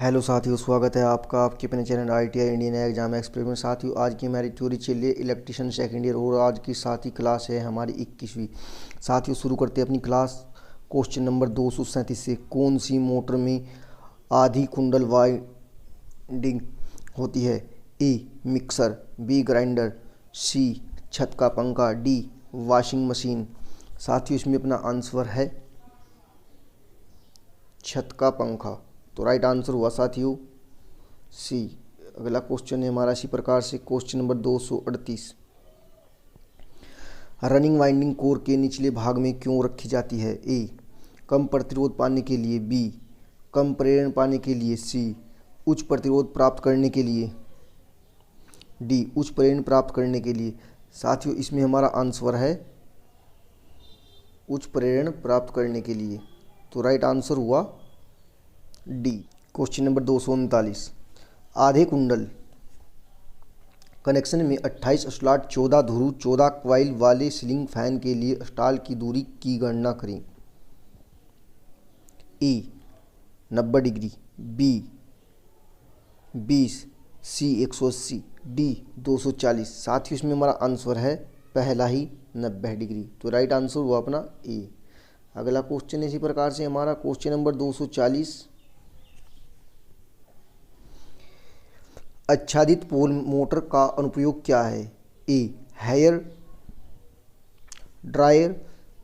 Hello साथियों, स्वागत है आपका आपके अपने channel ITI Indian exam express में। साथियों, आज की हमारी थ्योरी चल रही है इलेक्ट्रिशियन सेकेंड ईयर और आज की साथी क्लास है हमारी 21वीं। साथियों, शुरू करते हैं अपनी क्लास। क्वेश्चन नंबर 237 से, कौन सी मोटर में आधी कुंडल वाइंडिंग होती है? ए मिक्सर, बी ग्राइंडर, सी छत का पंखा, डी वॉशिंग मशीन। साथियों, इसमें अपना आंसर है छत का पंखा। तो राइट आंसर हुआ साथियों सी। अगला क्वेश्चन है हमारा इसी प्रकार से, question number 238। Running winding core के निचले भाग में क्यों रखी जाती है? ए कम प्रतिरोध पाने के लिए, बी कम प्रेरण पाने के लिए, सी उच्च प्रतिरोध प्राप्त करने के लिए, डी उच्च प्रेरण प्राप्त करने के लिए। साथियों, इसमें हमारा आंसर है उच्च प्रेरण प्राप्त करने के लिए। तो राइट आंसर हुआ डी। Question number 239। आधे कुंडल कनेक्शन में 28 स्लॉट 14 ध्रुव 14 क्वाइल वाले सीलिंग फैन के लिए स्टॉल की दूरी की गणना करें। ए 90 डिग्री, बी 20, सी 180, डी 240। साथियों, इसमें हमारा आंसर है पहला ही 90 डिग्री। तो राइट आंसर हुआ अपना ए। अगला क्वेश्चन इसी प्रकार से हमारा क्वेश्चन नंबर 240। आच्छादित पोल मोटर का अनुप्रयोग क्या है? ए हेयर ड्रायर,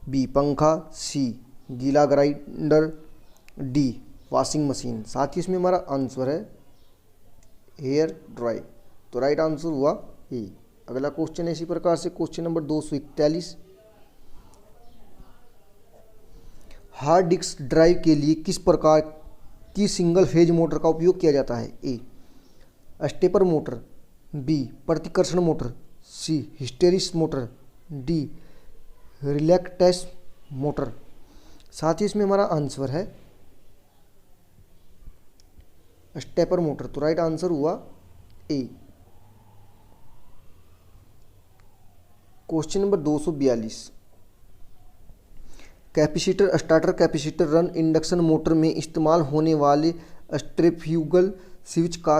बी पंखा, सी गीला ग्राइंडर, डी वॉशिंग मशीन। साथ ही इसमें हमारा आंसर है हेयर ड्रायर। तो राइट आंसर हुआ ए। अगला क्वेश्चन है इसी प्रकार से question number 241। Hard disk drive के लिए किस प्रकार की सिंगल फेज मोटर का उपयोग किया जाता है? ए स्टेपर मोटर, बी प्रतिकर्षण motor, C hysteresis motor, D reluctance motor. साथ ही इसमें हमारा आंसर है स्टेपर मोटर। तो राइट आंसर हुआ A. Question number 242। Capacitor starter capacitor run induction motor में इस्तेमाल होने वाले सेंट्रीफ्यूगल स्विच का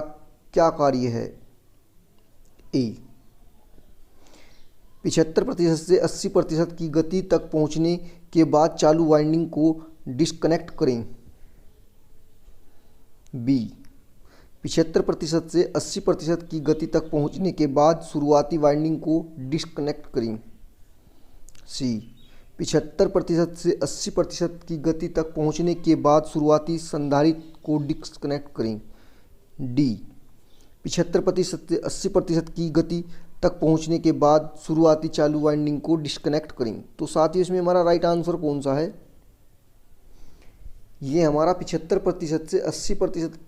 क्या कार्य है? ए 75% से 80% की गति तक पहुंचने के बाद चालू वाइंडिंग को डिस्कनेक्ट करें। बी 75% से 80% की गति तक पहुंचने के बाद शुरुआती वाइंडिंग को डिस्कनेक्ट करें। सी 75% से 80% की गति तक पहुंचने के बाद शुरुआती संधारित्र को डिस्कनेक्ट करें। डी 75% से 80% की गति तक पहुंचने के बाद शुरुआती चालू वाइंडिंग को डिस्कनेक्ट करें। तो साथ ही इसमें हमारा राइट आंसर कौन सा है? ये हमारा 75% से 80%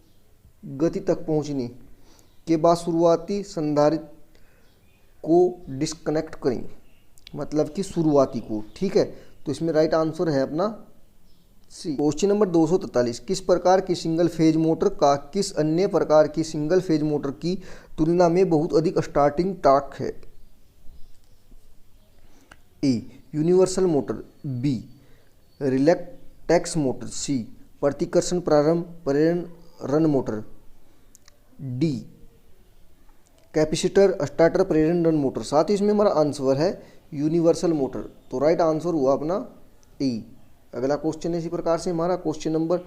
गति तक पहुंचने के बाद शुरुआती संधारित्र को डिस्कनेक्ट करें, मतलब कि शुरुआती को। ठीक है, तो इसमें राइट आंसर है अपना सी। Question number 243। किस प्रकार की सिंगल फेज मोटर का किस अन्य प्रकार की सिंगल फेज मोटर की तुलना में बहुत अधिक स्टार्टिंग टॉर्क है? A universal motor, B reluctance motor, C प्रतिकर्षण प्रारंभ प्रेरण run motor, D capacitor starter प्रेरण रन मोटर। साथ ही इसमें हमारा आंसर है यूनिवर्सल मोटर। तो राइट आंसर हुआ अपना ए। अगला क्वेश्चन इसी प्रकार से हमारा क्वेश्चन नंबर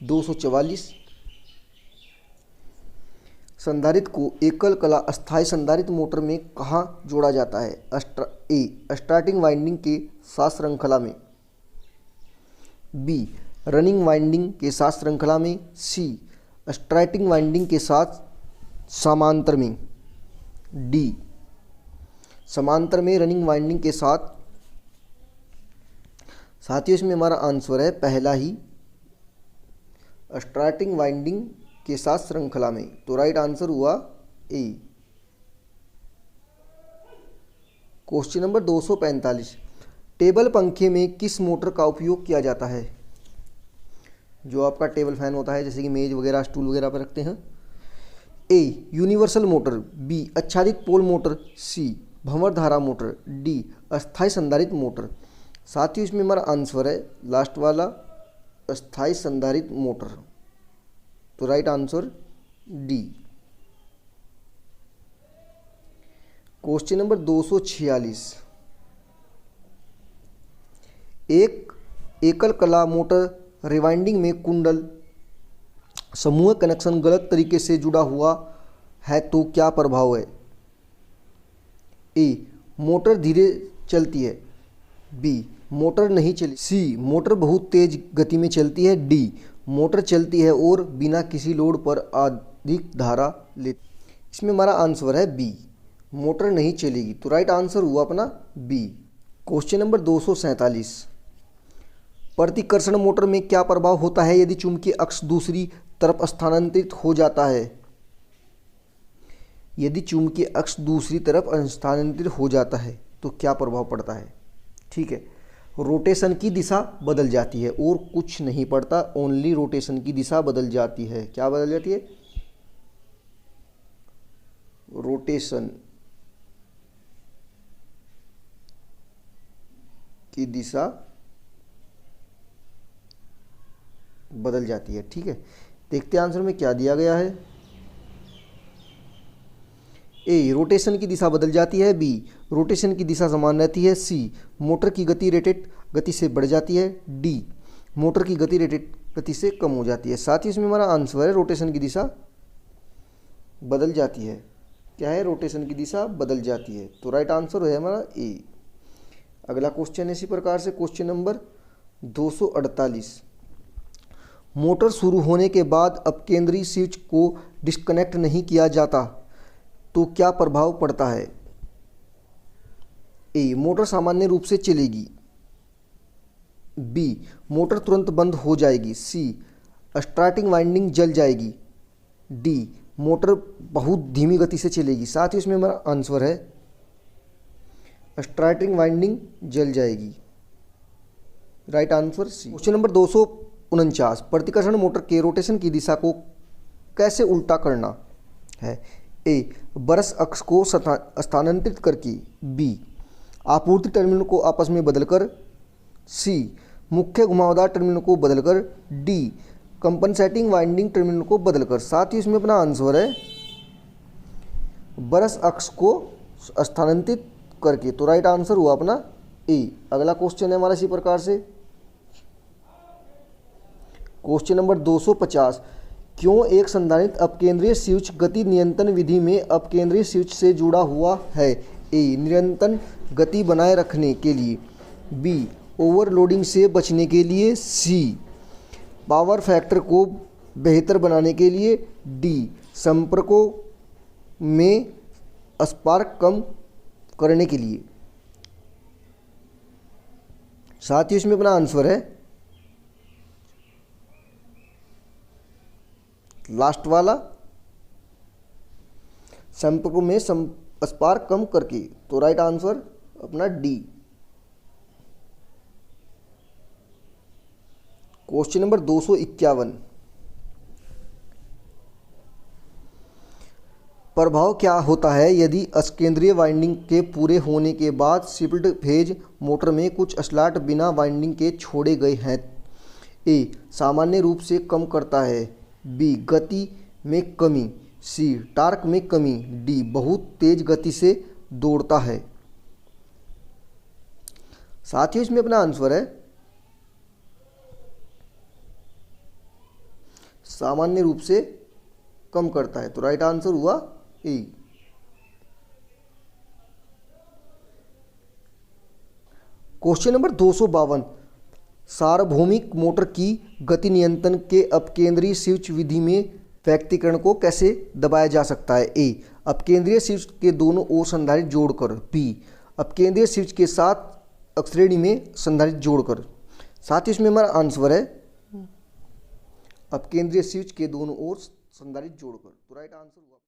244। संधारित्र को एकल कला अस्थायी संधारित्र मोटर में कहाँ जोड़ा जाता है? ए स्टार्टिंग वाइंडिंग के साथ श्रृंखला में, बी रनिंग वाइंडिंग के साथ श्रृंखला में, सी स्टार्टिंग वाइंडिंग के साथ समांतर में, डी समांतर में रनिंग वाइंडिंग के साथ। साथियों, इसमें हमारा आंसर है पहला ही स्टार्टिंग वाइंडिंग के साथ श्रृंखला में। तो राइट आंसर हुआ ए। Question number 245। टेबल पंखे में किस मोटर का उपयोग किया जाता है? जो आपका टेबल फैन होता है, जैसे कि मेज वगैरह स्टूल वगैरह पर रखते हैं। ए यूनिवर्सल मोटर, बी आच्छादित पोल मोटर, सी भंवर धारा मोटर, डी अस्थायी संधारित्र मोटर। साथियों, इसमें हमारा आंसर है लास्ट वाला अस्थायी संधारित्र मोटर। तो right answer D. Question number 246। एक एकल कला मोटर रिवाइंडिंग में कुंडल समूह कनेक्शन गलत तरीके से जुड़ा हुआ है तो क्या प्रभाव है? ए, मोटर धीरे चलती है। बी, मोटर नहीं चली। सी, मोटर बहुत तेज गति में चलती है। डी, मोटर चलती है और बिना किसी लोड पर अधिक धारा लेती। इसमें हमारा आंसर है बी, मोटर नहीं चलेगी। तो राइट आंसर हुआ अपना बी। Question number 247। प्रतिकर्षण मोटर में क्या प्रभाव होता है यदि चुंबकीय अक्ष दूसरी तरफ स्थानांतरित हो जाता है? यदि चुंबकीय अक्ष दूसरी तरफ स्थानांतरित हो जाता है तो क्या प्रभाव पड़ता है? ठीक है, रोटेशन की दिशा बदल जाती है और कुछ नहीं पड़ता, ओनली रोटेशन की दिशा बदल जाती है। क्या बदल जाती है? रोटेशन की दिशा बदल जाती है। ठीक है, देखते हैं आंसर में क्या दिया गया है। ए, रोटेशन की दिशा बदल जाती है। बी, रोटेशन की दिशा समान रहती है। सी, मोटर की गति रेटेड गति से बढ़ जाती है। डी, मोटर की गति रेटेड गति से कम हो जाती है। साथ ही इसमें हमारा आंसर है रोटेशन की दिशा बदल जाती है। क्या है? रोटेशन की दिशा बदल जाती है। तो राइट आंसर है हमारा ए। अगला क्वेश्चन इसी प्रकार से क्वेश्चन नंबर 248। मोटर शुरू होने के बाद अब केंद्रीय स्विच को डिस्कनेक्ट नहीं किया जाता तो क्या प्रभाव पड़ता है? ए, मोटर सामान्य रूप से चलेगी। बी, मोटर तुरंत बंद हो जाएगी। सी, स्टार्टिंग वाइंडिंग जल जाएगी। डी, मोटर बहुत धीमी गति से चलेगी। साथ ही इसमें हमारा आंसर है स्टार्टिंग वाइंडिंग जल जाएगी। Right answer C. Question number 249। प्रतिकर्षण मोटर के रोटेशन की दिशा को कैसे उल्टा करना है? ए, ब्रश अक्ष को स्थानांतरित करके। बी, आपूर्ति टर्मिनल को आपस में बदलकर। सी, मुख्य घुमावदार टर्मिनल को बदलकर। डी, कंपनसेटिंग वाइंडिंग टर्मिनल को बदलकर। साथ ही इसमें अपना आंसर है ब्रश अक्ष को स्थानांतरित करके। तो राइट आंसर हुआ अपना ए। अगला क्वेश्चन है हमारा इसी प्रकार से क्वेश्चन नंबर 250। क्यों एक संधारित्र अपकेंद्रीय स्विच गति नियंत्रण विधि में अपकेंद्रीय स्विच से जुड़ा हुआ है? ए, निरंतर गति बनाए रखने के लिए। बी, ओवरलोडिंग से बचने के लिए। सी, पावर फैक्टर को बेहतर बनाने के लिए। डी, संपर्कों में स्पार्क कम करने के लिए। साथ ही इसमें अपना आंसर है लास्ट वाला, संपर्कों में स्पार्क कम करके। तो राइट आंसर अपना डी। Question number 251। प्रभाव क्या होता है यदि असकेंद्रीय वाइंडिंग के पूरे होने के बाद शिफ्ट फेज मोटर में कुछ स्लॉट बिना वाइंडिंग के छोड़े गए हैं? ए, सामान्य रूप से कम करता है। बी, गति में कमी। सी, टार्क में कमी। डी, बहुत तेज गति से दौड़ता है। साथ ही इसमें अपना आंसर है सामान्य रूप से कम करता है। तो राइट आंसर हुआ ए। Question number 252। सार्वभौमिक मोटर की गति नियंत्रण के अपकेंद्रीय स्विच विधि में व्यक्तिकरण को कैसे दबाया जा सकता है? ए, अपकेंद्रीय स्विच के दोनों ओर संधारित्र जोड़कर। बी, अपकेंद्रीय स्विच के साथ अक्षरेणी में संधारित्र जोड़कर। साथ ही इसमें हमारा आंसर है अपकेंद्रीय स्विच के दोनों ओर संधारित्र जोड़कर। तो राइट आंसर हुआ